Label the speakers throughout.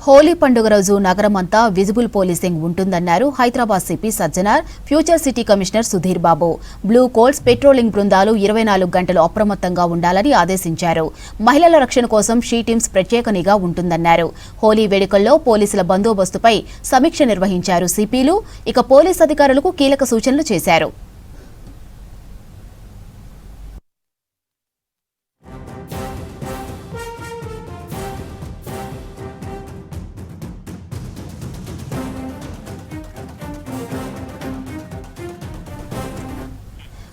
Speaker 1: హోలీ పండుగ రోజు నగరమంతా visible policing ఉంటుందన్నారు Hyderabad CP Sajjanar, future city commissioner Sudheer Babu. Blue colts patrolling బృందాలు 24 గంటలు అప్రమత్తంగా ఉండాలని ఆదేశించారు. మహిళల రక్షణ కోసం షీ టీమ్స్ ప్రత్యేక నిఘా ఉంటుందన్నారు. హోలీ వేడుకల్లో పోలీసుల బందోబస్తుపై సమీక్ష నిర్వహించారు సిపిలు. ఇక పోలీస్ అధికారులకు కీలక సూచనలు చేశారు.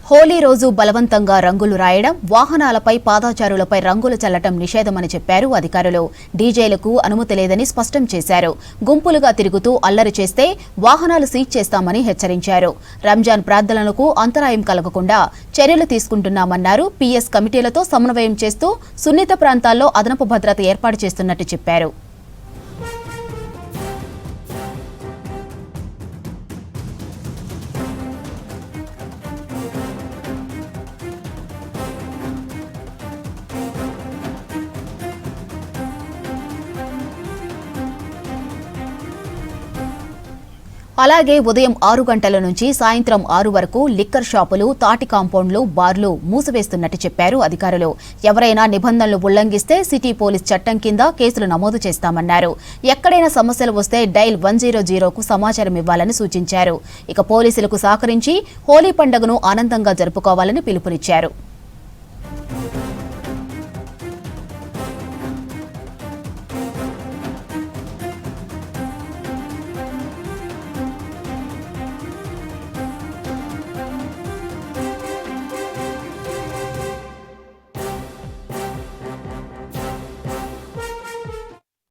Speaker 1: హోలీ రోజు బలవంతంగా రంగులు రాయడం, వాహనాలపై పాదచారులపై రంగులు చల్లటం నిషేధమని చెప్పారు అధికారులు. డీజేలకు అనుమతి లేదని స్పష్టం చేశారు. గుంపులుగా తిరుగుతూ అల్లరి చేస్తే వాహనాలు సీజ్ చేస్తామని హెచ్చరించారు. రంజాన్ ప్రార్థనలకు అంతరాయం కలగకుండా చర్యలు తీసుకుంటున్నామన్నారు. పీఎస్ కమిటీలతో సమన్వయం చేస్తూ సున్నిత ప్రాంతాల్లో అదనపు భద్రత ఏర్పాటు చేస్తున్నట్టు చెప్పారు. అలాగే ఉదయం 6 గంటల నుంచి సాయంత్రం 6 వరకు లిక్కర్ షాపులు, తాటి కాంపౌండ్లు, బార్లు మూసివేస్తున్నట్టు చెప్పారు అధికారులు. ఎవరైనా నిబంధనలు ఉల్లంఘిస్తే సిటీ పోలీస్ చట్టం కింద కేసులు నమోదు చేస్తామన్నారు. ఎక్కడైనా సమస్యలు వస్తే డైల్ 100కు సమాచారం ఇవ్వాలని సూచించారు. ఇక పోలీసులకు సహకరించి హోలీ పండుగను ఆనందంగా జరుపుకోవాలని పిలుపునిచ్చారు.